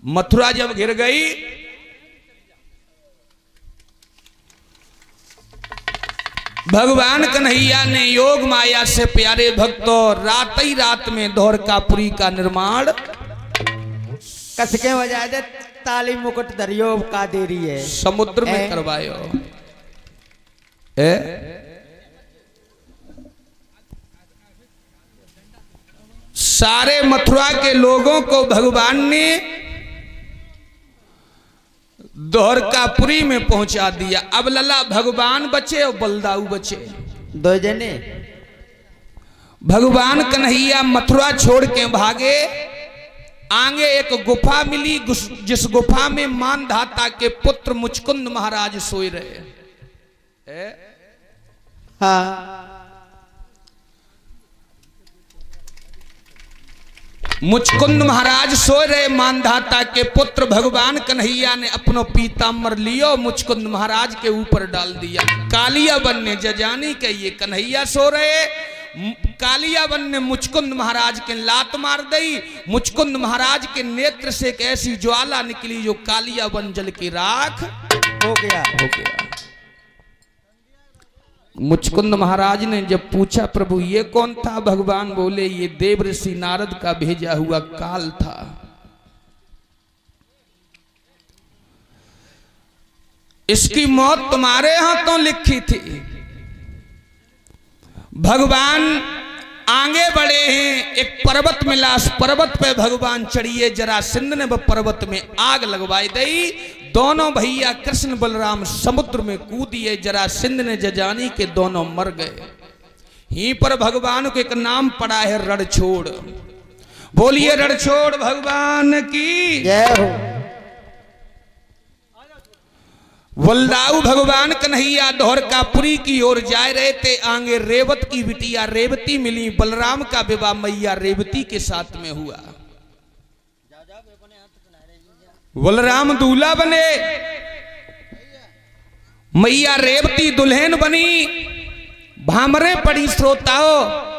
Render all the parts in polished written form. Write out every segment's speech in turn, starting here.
मथुरा जब घिर गई भगवान कन्हैया ने योग माया से प्यारे भक्तों रात ही रात में द्वारकापुरी का निर्माण कसके बजा दे ताली मुकुट दरियो का देरी है समुद्र में करवायो। सारे मथुरा के लोगों को भगवान ने द्वारकापुरी में पहुंचा दिया। अब लला भगवान बचे और बलदाऊ बचे, दो जने। भगवान कन्हैया मथुरा छोड़ के भागे। आगे एक गुफा मिली, जिस गुफा में मानधाता के पुत्र मुचकुंद महाराज सोए रहे। हाँ। मुचकुंद महाराज सोए रहे। मानधाता के पुत्र भगवान कन्हैया ने अपनो पीताम्बर लियो मुचकुंद महाराज के ऊपर डाल दिया। कालिया वन ने जजानी के ये कन्हैया सो रहे। कालिया वन ने मुचकुंद महाराज के लात मार दी। मुचकुंद महाराज के नेत्र से एक ऐसी ज्वाला निकली जो कालिया वन जल की राख हो गया। मुचकुंद महाराज ने जब पूछा प्रभु ये कौन था, भगवान बोले ये देव ऋषि नारद का भेजा हुआ काल था। इसकी मौत तुम्हारे हाथों लिखी थी। भगवान आगे बढ़े हैं, एक पर्वत मिला, उस पर्वत पे भगवान चढ़िए। जरासंध ने वह पर्वत में आग लगवाई दी। दोनों भैया कृष्ण बलराम समुद्र में कूदिए। जरासंध ने जजानी के दोनों मर गए। यहीं पर भगवान को एक नाम पड़ा है रणछोड़। बोलिए रणछोड़ भगवान की जय हो। बलदाऊ भगवान कन्हैया द्वारकापुरी की ओर जा रहे थे। आगे रेवत की बिटिया रेवती मिली। बलराम का विवाह मैया रेवती के साथ में हुआ। बलराम दूल्हा बने, मैया रेवती दुल्हन बनी। भामरे पड़ी श्रोताओं।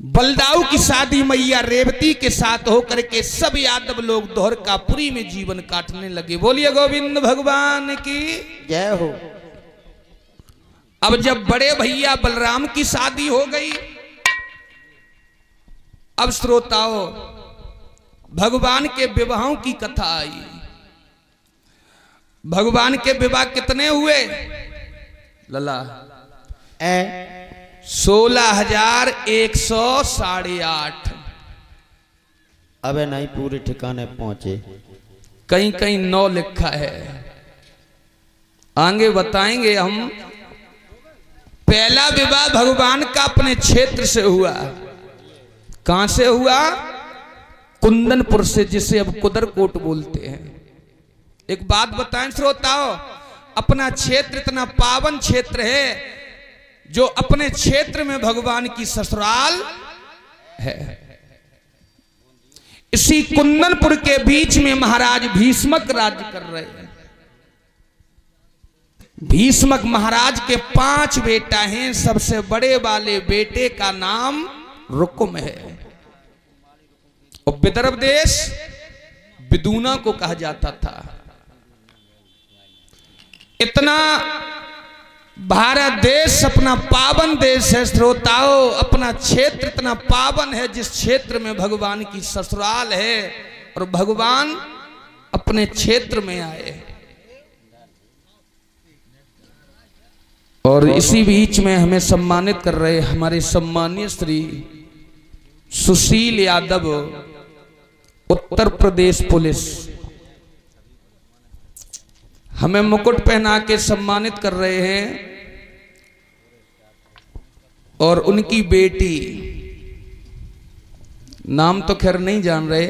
बलदाऊ की शादी मैया रेवती के साथ होकर के सब यादव लोग द्वारकापुरी में जीवन काटने लगे। बोलिए गोविंद भगवान की जय हो। अब जब बड़े भैया बलराम की शादी हो गई, अब श्रोताओं भगवान के विवाहों की कथा आई। भगवान के विवाह कितने हुए लला? 16,108। अबे नहीं पूरे ठिकाने पहुंचे, कहीं कहीं 9 लिखा है। आगे बताएंगे हम। पहला विवाह भगवान का अपने क्षेत्र से हुआ। कहां से हुआ? कुंदनपुर से, जिसे अब कुदरकोट बोलते हैं। एक बात बताएं श्रोताओं, अपना क्षेत्र इतना पावन क्षेत्र है जो अपने क्षेत्र में भगवान की ससुराल है। इसी कुंदनपुर के बीच में महाराज भीष्मक राज्य कर रहे हैं। भीष्मक महाराज के 5 बेटा हैं। सबसे बड़े वाले बेटे का नाम रुकुम है। और विदर्भ देश विदूना को कहा जाता था। इतना भारत देश अपना पावन देश है श्रोताओं। अपना क्षेत्र इतना पावन है जिस क्षेत्र में भगवान की ससुराल है और भगवान अपने क्षेत्र में आए। और इसी बीच में हमें सम्मानित कर रहे हमारे सम्मानीय श्री सुशील यादव, उत्तर प्रदेश पुलिस, हमें मुकुट पहना के सम्मानित कर रहे हैं। और उनकी बेटी, नाम तो खैर नहीं जान रहे,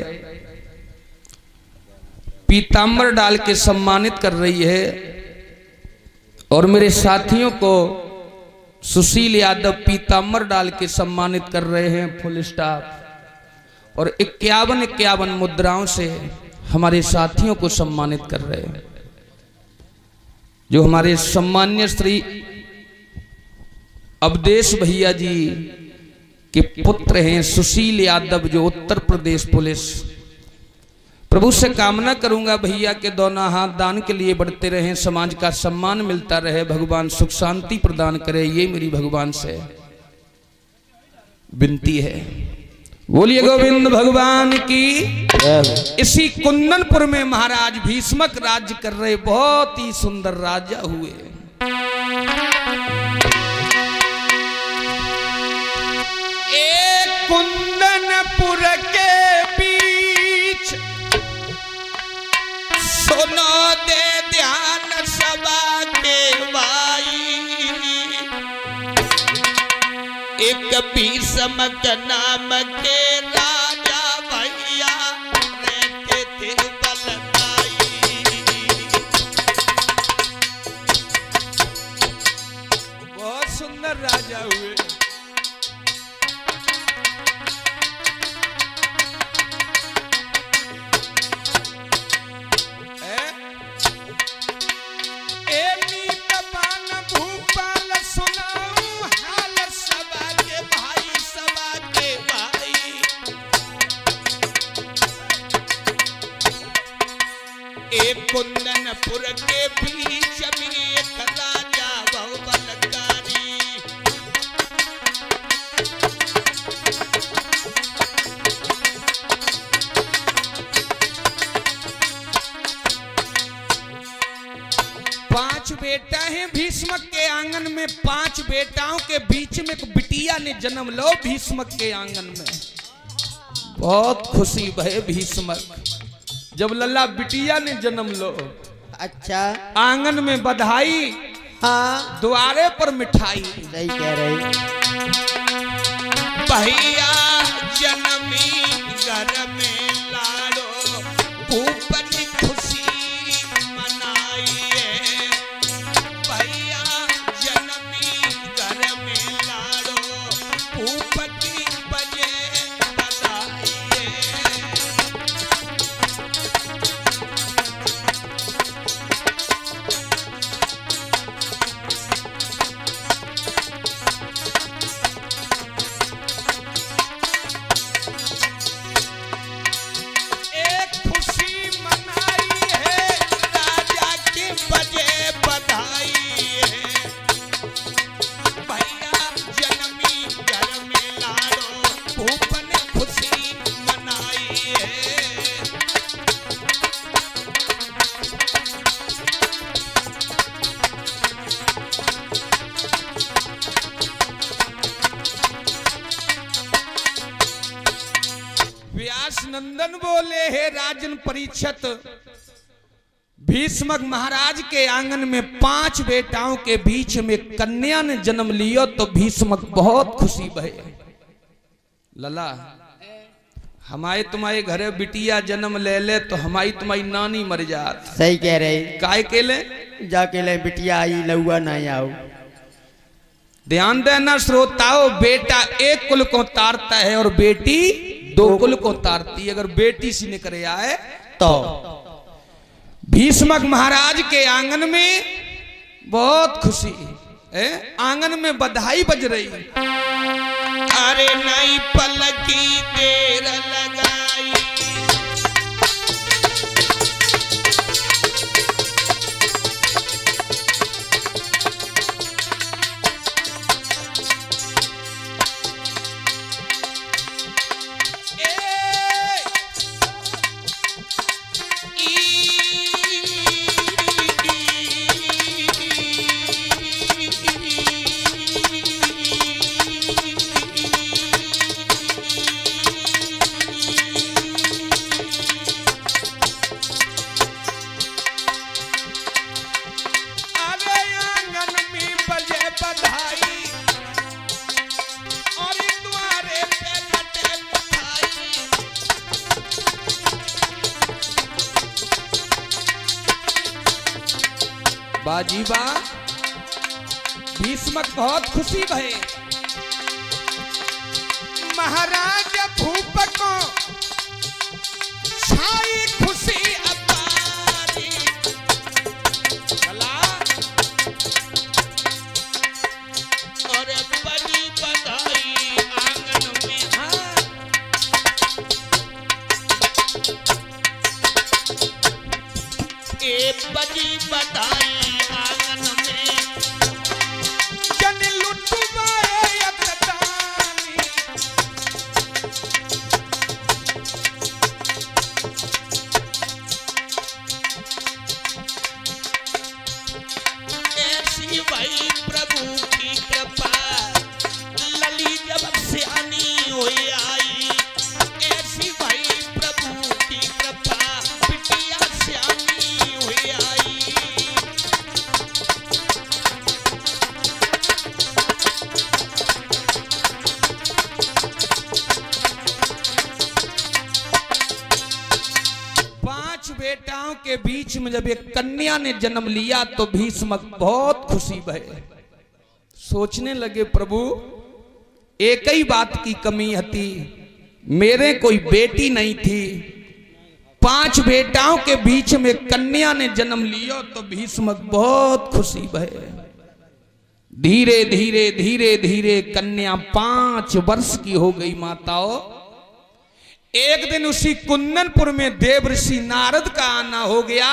पीताम्बर डाल के सम्मानित कर रही है। और मेरे साथियों को सुशील यादव पीताम्बर डाल के सम्मानित कर रहे हैं फुल स्टाफ। और 51 मुद्राओं से हमारे साथियों को सम्मानित कर रहे हैं। जो हमारे सम्मान्य श्री अवधेश भैया जी के पुत्र हैं सुशील यादव, जो उत्तर प्रदेश पुलिस प्रभु से कामना करूंगा भैया के दोनों हाथ दान के लिए बढ़ते रहें, समाज का सम्मान मिलता रहे, भगवान सुख शांति प्रदान करे, ये मेरी भगवान से विनती है। बोलिए गोविंद भगवान की। इसी कुंदनपुर में महाराज भीष्मक राज्य कर रहे, बहुत ही सुंदर राजा हुए। एक कुंदनपुर के बीच सुनो दे ध्यान सभा के भाई, एक भीष्मक नाम के राजा भैया रहते थे बलदाई। बहुत सुंदर राजा हुए। कुंदनपुर के बीच में एक राजा बहु बलकारी, पांच बेटा हैं भीष्मक के आंगन में। पांच बेटाओं के बीच में एक बिटिया ने जन्म लो भीष्मक के आंगन में। बहुत खुशी भय भीष्मक जब लल्ला बिटिया ने जन्म लो। अच्छा, आंगन में बधाई, हाँ, द्वारे पर मिठाई। सही कह रही। भैया जन्मी घर में लाड़ो, भूपन खुशी मनाइए। भैया जन्मी घर में लाड़ो, भूपन बजे बधाइए। नंदन बोले, हे राजन परीक्षित, भीष्मक महाराज के आंगन में पांच बेटाओं के बीच में कन्या ने जन्म लियो तो भीष्मक बहुत खुशी भये। लला हमारे तुम्हारे घरे बिटिया जन्म ले ले तो हमारी तुम्हारी नानी मर जात। सही कह रही। काय के ले जाके ले बिटिया आई लौआ नहीं आओ। ध्यान देना श्रोताओ, बेटा एक कुल को तारता है और बेटी दो कुल को तारती। अगर बेटी सी निकल आए तो भीष्मक महाराज के आंगन में बहुत खुशी है। आंगन में बधाई बज रही। अरे नई पलकी देर लगाई, बाजीबा भीष्मक बहुत खुशी भये। महाराज भूप को छाई खुशी अपारी। और बड़ी बधाई आंगन में। हाँ ए बजी बधाई आंगन में जन लुटवाए अकतानी। ऐसी भाई प्रभु की कृपा लली जब सियानी हो आई। ऐसी भाई प्रभु की कृपा बिटिया सियानी हो आई। 5 बेटाओं के बीच में जब एक कन्या ने जन्म लिया तो भीष्मक बहुत खुशी भये। सोचने लगे प्रभु एक ही बात की कमी थी, मेरे कोई बेटी नहीं थी। 5 बेटाओं के बीच में कन्या ने जन्म लिया तो भीष्मक बहुत खुशी भये। धीरे धीरे धीरे धीरे कन्या 5 वर्ष की हो गई। माताओं एक दिन उसी कुंदनपुर में देवर्षि नारद का आना हो गया।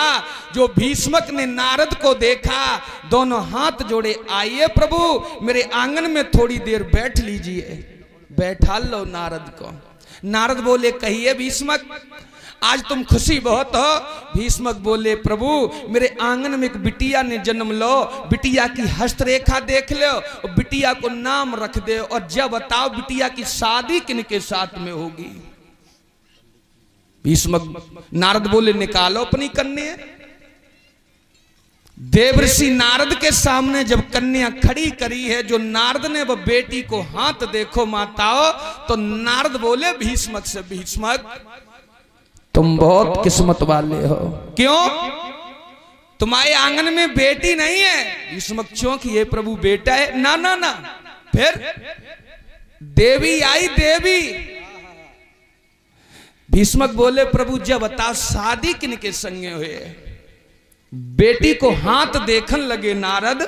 जो भीष्मक ने नारद को देखा, दोनों हाथ जोड़े, आइए प्रभु मेरे आंगन में थोड़ी देर बैठ लीजिए। बैठा लो नारद को। नारद बोले कहिए भीष्मक आज तुम खुशी बहुत हो। भीष्मक बोले प्रभु मेरे आंगन में एक बिटिया ने जन्म लो, बिटिया की हस्तरेखा देख लो, बिटिया को नाम रख दे और जब बताओ बिटिया की शादी किनके साथ में होगी। भीष्मक नारद बोले निकालो अपनी कन्या। देवर्षि नारद के सामने जब कन्या खड़ी करी है, जो नारद ने वो बेटी को हाथ देखो माताओं, तो नारद बोले भीष्मक से भीष्मक तुम बहुत किस्मत वाले हो। क्यों? तुम्हारे आंगन में बेटी नहीं है। भीष्मक चौंक ये प्रभु बेटा है। ना ना ना। फिर देवी आई देवी। भीष्मक बोले प्रभु जब बता शादी किनके संगे हुए। बेटी को हाथ देखन लगे नारद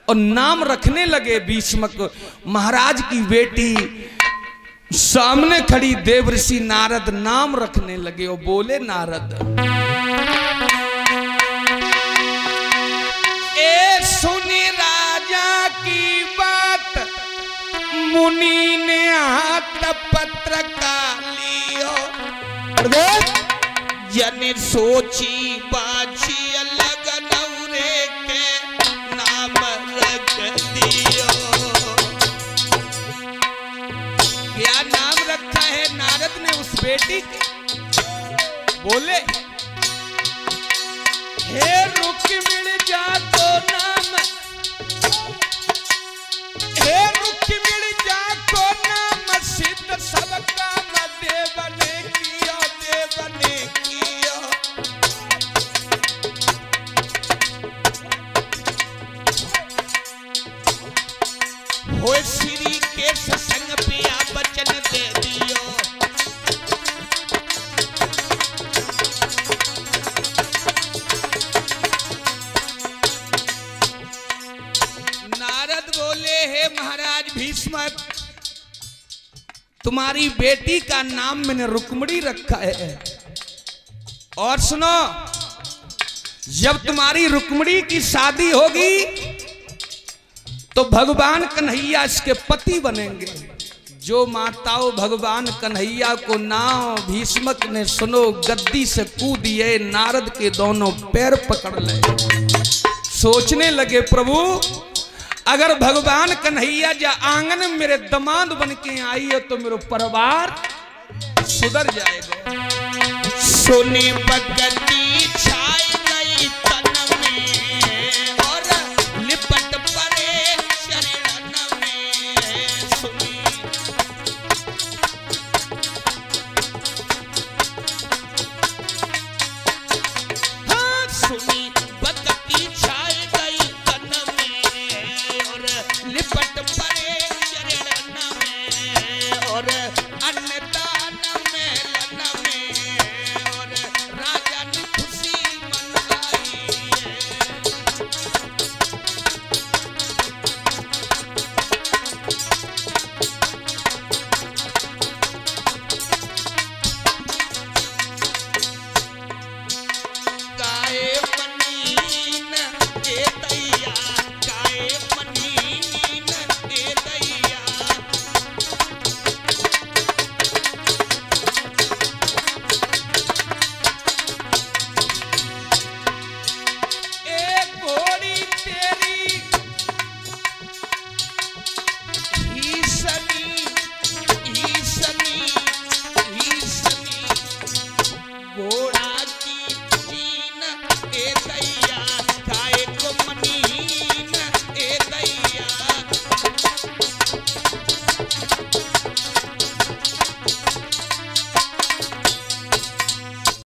और नाम रखने लगे भीष्मक। महाराज की बेटी सामने खड़ी देवर्षि नारद नाम रखने लगे और बोले नारद ए सुनी राजा की बात, मुनि ने हाथ पत्र का लियो, जन सोची बाछी अलग नौरे के नाम रख दियो। क्या नाम रखा है नारद ने उस बेटी के? बोले हे रुक मिल जा तो नाम, हे रुक मिल जा तो नाम, सिद्ध सब काम देव ने किया, देव ने किया। हो श्री के सत्संग पिया वचन दे दियो। नारद बोले हे महाराज भीष्मक तुम्हारी बेटी का नाम मैंने रुक्मिणी रखा है। और सुनो जब तुम्हारी रुक्मिणी की शादी होगी तो भगवान कन्हैया इसके पति बनेंगे। जो माताओं भगवान कन्हैया को नाम भीष्मक ने सुनो गद्दी से कूदिए, नारद के दोनों पैर पकड़ ले। सोचने लगे प्रभु अगर भगवान कन्हैया जा आंगन में मेरे दमाद बन के आई है तो मेरा परिवार सुधर जाएगा। सोने भगत